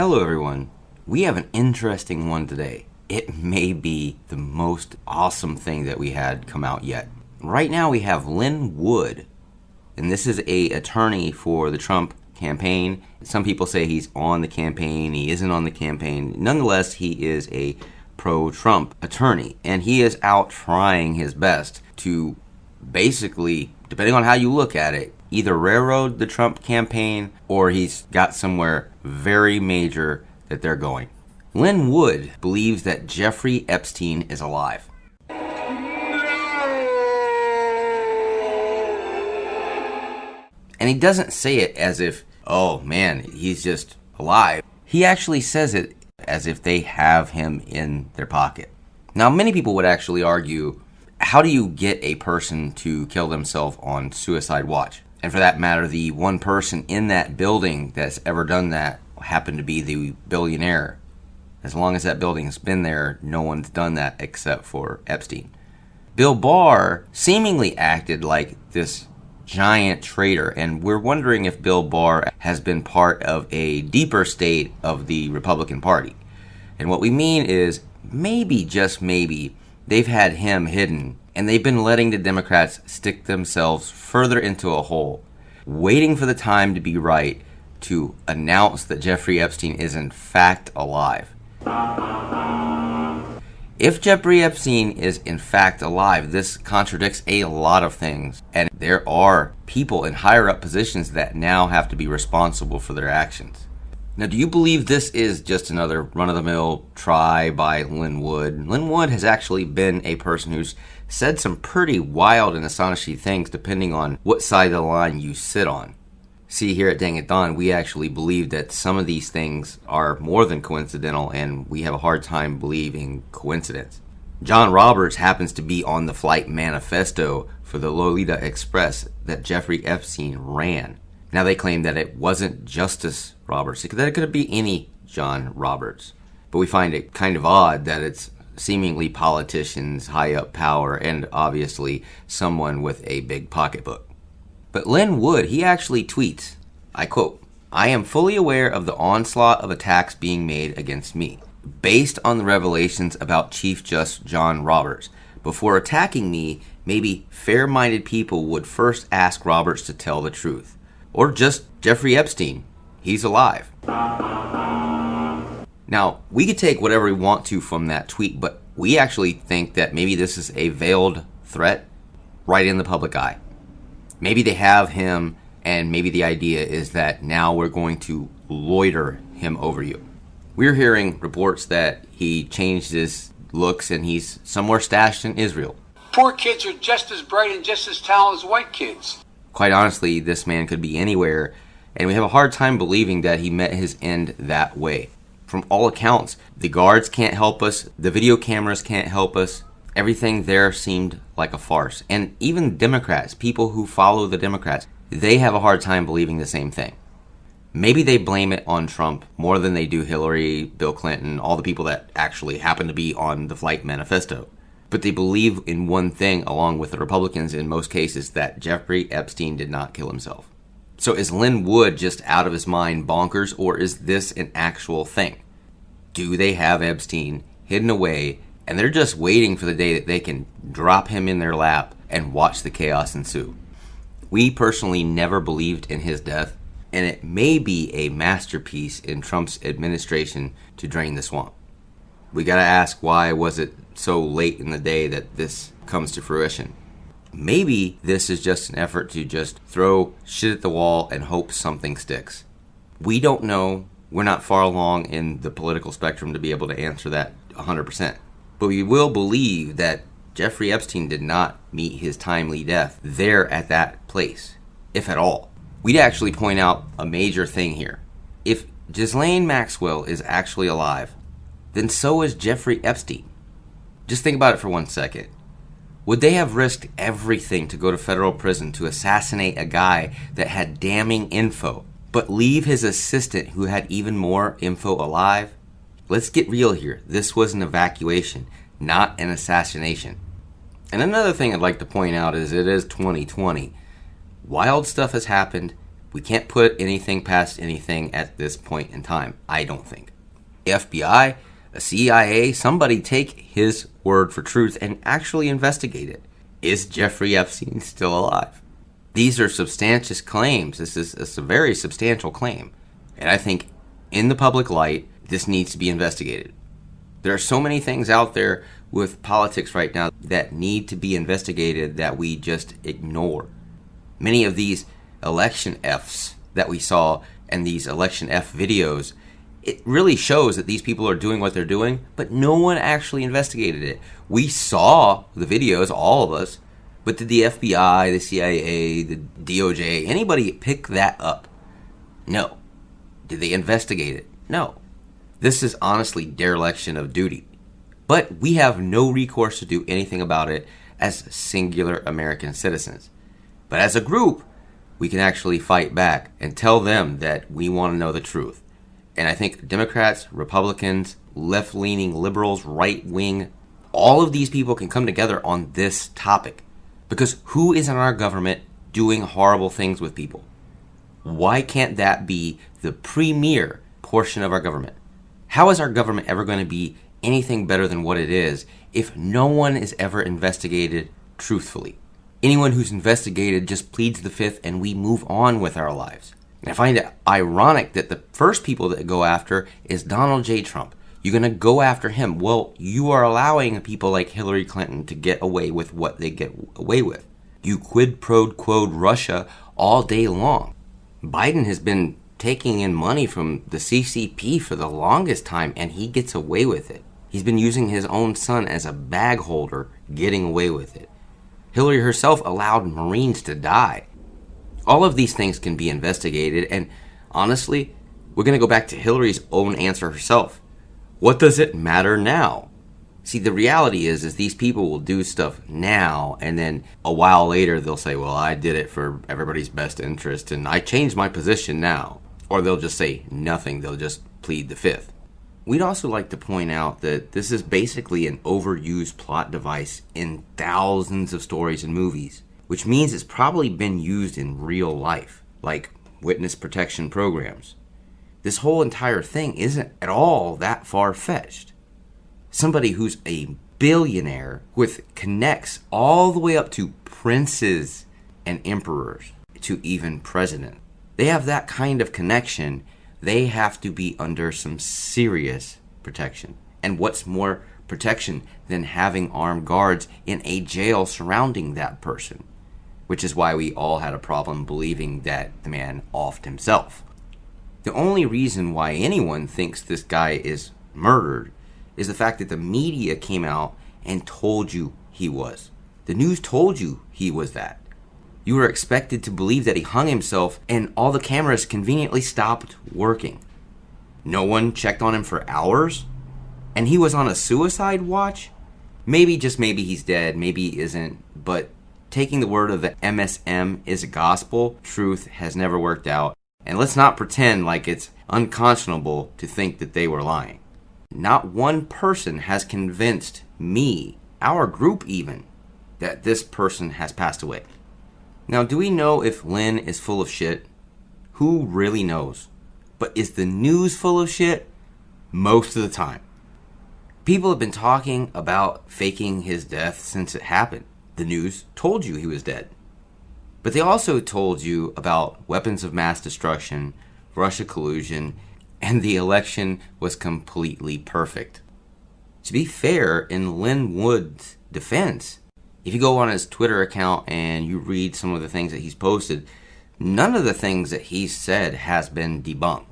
Hello everyone. We have an interesting one today. It may be the most awesome thing that we had come out yet. Right now we have Lin Wood, and this is an attorney for the Trump campaign. Some people say he's on the campaign, he isn't on the campaign. Nonetheless, he is a pro-Trump attorney, and he is out trying his best to basically, depending on how you look at it, either railroad the Trump campaign or he's got somewhere very major that they're going. Lin Wood believes that Jeffrey Epstein is alive. And he doesn't say it as if, oh man, he's just alive. He actually says it as if they have him in their pocket. Now, many people would actually argue, how do you get a person to kill themselves on suicide watch? And for that matter, the one person in that building that's ever done that happened to be the billionaire. As long as that building has been there, no one's done that except for Epstein. Bill Barr seemingly acted like this giant traitor, and we're wondering if Bill Barr has been part of a deeper state of the Republican Party. And what we mean is, maybe, just maybe, they've had him hidden, and they've been letting the Democrats stick themselves further into a hole, waiting for the time to be right to announce that Jeffrey Epstein is in fact alive. If Jeffrey Epstein is in fact alive, this contradicts a lot of things, and there are people in higher up positions that now have to be responsible for their actions. Now, do you believe this is just another run-of-the-mill try by Lin Wood? Lin Wood has actually been a person who's said some pretty wild and astonishing things depending on what side of the line you sit on. See, here at Dang It Don, we actually believe that some of these things are more than coincidental, and we have a hard time believing coincidence. John Roberts happens to be on the flight manifesto for the Lolita Express that Jeffrey Epstein ran. Now they claim that it wasn't Justice Roberts, that it could be any John Roberts. But we find it kind of odd that it's seemingly politicians, high up power, and obviously someone with a big pocketbook. But Lin Wood, he actually tweets, I quote, "I am fully aware of the onslaught of attacks being made against me, based on the revelations about Chief Justice John Roberts. Before attacking me, maybe fair-minded people would first ask Roberts to tell the truth. Or just Jeffrey Epstein. He's alive." Now, we could take whatever we want to from that tweet, but we actually think that maybe this is a veiled threat right in the public eye. Maybe they have him, and maybe the idea is that now we're going to loiter him over you. We're hearing reports that he changed his looks and he's somewhere stashed in Israel. Poor kids are just as bright and just as talented as white kids. Quite honestly, this man could be anywhere, and we have a hard time believing that he met his end that way. From all accounts, the guards can't help us, the video cameras can't help us. Everything there seemed like a farce. And even Democrats, people who follow the Democrats, they have a hard time believing the same thing. Maybe they blame it on Trump more than they do Hillary, Bill Clinton, all the people that actually happen to be on the flight manifesto. But they believe in one thing, along with the Republicans in most cases, that Jeffrey Epstein did not kill himself. So is Lin Wood just out of his mind bonkers, or is this an actual thing? Do they have Epstein hidden away, and they're just waiting for the day that they can drop him in their lap and watch the chaos ensue? We personally never believed in his death, and it may be a masterpiece in Trump's administration to drain the swamp. We gotta ask, why was it so late in the day that this comes to fruition? Maybe this is just an effort to just throw shit at the wall and hope something sticks. We don't know. We're not far along in the political spectrum to be able to answer that 100%. But we will believe that Jeffrey Epstein did not meet his timely death there at that place, if at all. We'd actually point out a major thing here. If Ghislaine Maxwell is actually alive, then so is Jeffrey Epstein. Just think about it for 1 second. Would they have risked everything to go to federal prison to assassinate a guy that had damning info, but leave his assistant who had even more info alive? Let's get real here. This was an evacuation, not an assassination. And another thing I'd like to point out is it is 2020. Wild stuff has happened. We can't put anything past anything at this point in time, I don't think. The FBI, a CIA, somebody take his word for truth and actually investigate it. Is Jeffrey Epstein still alive? These are substantious claims. This is a very substantial claim. And I think in the public light, this needs to be investigated. There are so many things out there with politics right now that need to be investigated that we just ignore. Many of these election Fs that we saw and these election F videos, it really shows that these people are doing what they're doing, but no one actually investigated it. We saw the videos, all of us, but did the FBI, the CIA, the DOJ, anybody pick that up? No. Did they investigate it? No. This is honestly dereliction of duty. But we have no recourse to do anything about it as singular American citizens. But as a group, we can actually fight back and tell them that we want to know the truth. And I think Democrats, Republicans, left-leaning liberals, right-wing, all of these people can come together on this topic. Because who is in our government doing horrible things with people? Why can't that be the premier portion of our government? How is our government ever going to be anything better than what it is if no one is ever investigated truthfully? Anyone who's investigated just pleads the fifth and we move on with our lives. And I find it ironic that the first people that go after is Donald J. Trump. You're going to go after him. Well, you are allowing people like Hillary Clinton to get away with what they get away with. You quid pro quo Russia all day long. Biden has been taking in money from the CCP for the longest time, and he gets away with it. He's been using his own son as a bag holder, getting away with it. Hillary herself allowed Marines to die. All of these things can be investigated, and honestly, we're going to go back to Hillary's own answer herself. What does it matter now? See, the reality is these people will do stuff now, and then a while later they'll say, well, I did it for everybody's best interest, and I changed my position now. Or they'll just say nothing. They'll just plead the fifth. We'd also like to point out that this is basically an overused plot device in thousands of stories and movies, which means it's probably been used in real life, like witness protection programs. This whole entire thing isn't at all that far-fetched. Somebody who's a billionaire with connects all the way up to princes and emperors to even presidents. They have that kind of connection. They have to be under some serious protection. And what's more protection than having armed guards in a jail surrounding that person? Which is why we all had a problem believing that the man offed himself. The only reason why anyone thinks this guy is murdered is the fact that the media came out and told you he was. The news told you he was that. You were expected to believe that he hung himself, and all the cameras conveniently stopped working. No one checked on him for hours, and he was on a suicide watch? Maybe, just maybe he's dead, maybe he isn't, but taking the word of the MSM is gospel, truth has never worked out, and let's not pretend like it's unconscionable to think that they were lying. Not one person has convinced me, our group even, that this person has passed away. Now, do we know if Lin is full of shit? Who really knows? But is the news full of shit? Most of the time. People have been talking about faking his death since it happened. The news told you he was dead. But they also told you about weapons of mass destruction, Russia collusion, and the election was completely perfect. To be fair, in Lin Wood's defense, if you go on his Twitter account and you read some of the things that he's posted, none of the things that he's said has been debunked.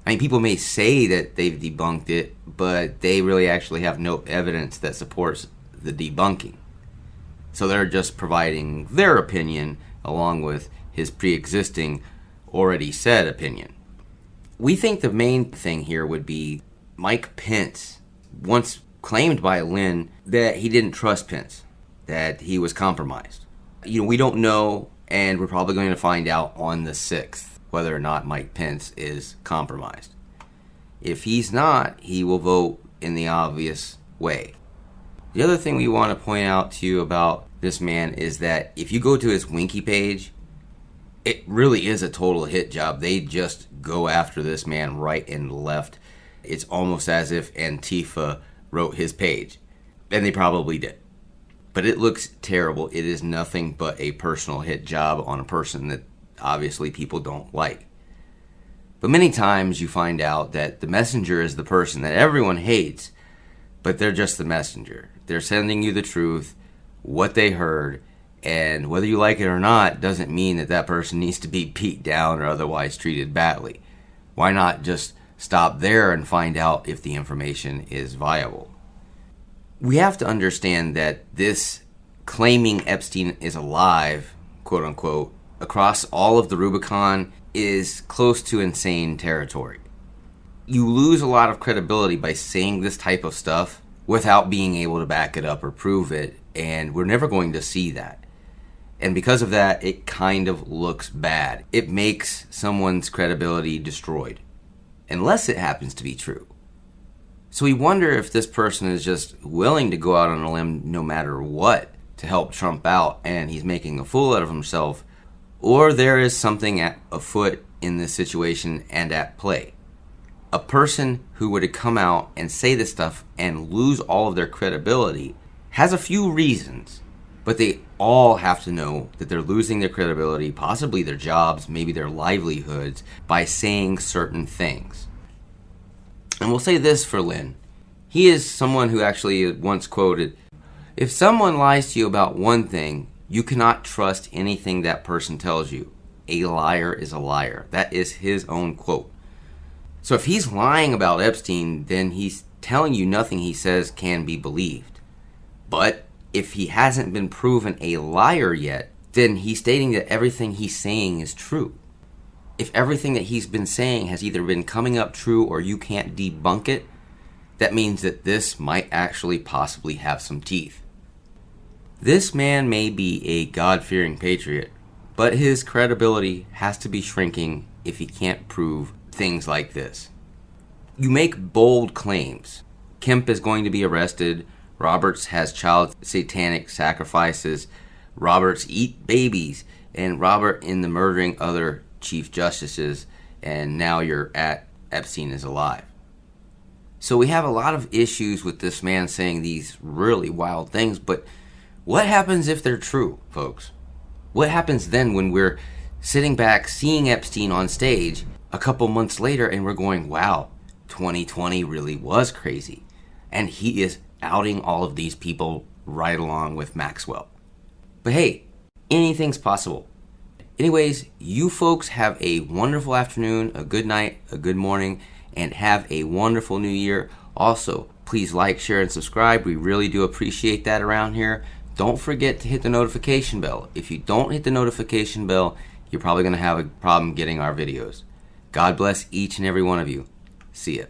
I mean, people may say that they've debunked it, but they really actually have no evidence that supports the debunking. So they're just providing their opinion along with his pre-existing, already said opinion. We think the main thing here would be Mike Pence once claimed by Lin that he didn't trust Pence, that he was compromised. We don't know, and we're probably going to find out on the 6th whether or not Mike Pence is compromised. If he's not, he will vote in the obvious way. The other thing we want to point out to you about this man is that if you go to his Winky page, It really is a total hit job. They just go after this man right and left. It's almost as if Antifa wrote his page. And they probably did. But it looks terrible. It is nothing but a personal hit job on a person that obviously people don't like. But many times you find out that the messenger is the person that everyone hates, but they're just the messenger. They're sending you the truth, what they heard, and whether you like it or not doesn't mean that that person needs to be beat down or otherwise treated badly. Why not just stop there and find out if the information is viable? We have to understand that this claiming Epstein is alive, quote unquote, across all of the Rubicon is close to insane territory. You lose a lot of credibility by saying this type of stuff without being able to back it up or prove it, and we're never going to see that. And because of that, it kind of looks bad. It makes someone's credibility destroyed, unless it happens to be true. So we wonder if this person is just willing to go out on a limb no matter what to help Trump out, and he's making a fool out of himself, or there is something afoot in this situation and at play. A person who would come out and say this stuff and lose all of their credibility has a few reasons, but they all have to know that they're losing their credibility, possibly their jobs, maybe their livelihoods, by saying certain things. And we'll say this for Lin. He is someone who actually once quoted, "If someone lies to you about one thing, you cannot trust anything that person tells you. A liar is a liar." That is his own quote. So if he's lying about Epstein, then he's telling you nothing he says can be believed. But if he hasn't been proven a liar yet, then he's stating that everything he's saying is true. If everything that he's been saying has either been coming up true or you can't debunk it, that means that this might actually possibly have some teeth. This man may be a God-fearing patriot, but his credibility has to be shrinking if he can't prove things like this. You make bold claims. Kemp is going to be arrested. Roberts has child satanic sacrifices. Roberts eat babies. And Robert in the murdering other chief justices. And now you're at Epstein is alive. So we have a lot of issues with this man saying these really wild things. But what happens if they're true, folks? What happens then when we're sitting back seeing Epstein on stage a couple months later and we're going, wow, 2020 really was crazy. And he is outing all of these people right along with Maxwell. But hey, anything's possible. Anyways, you folks have a wonderful afternoon, a good night, a good morning, and have a wonderful new year. Also, please like, share, and subscribe. We really do appreciate that around here. Don't forget to hit the notification bell. If you don't hit the notification bell, you're probably going to have a problem getting our videos. God bless each and every one of you. See ya.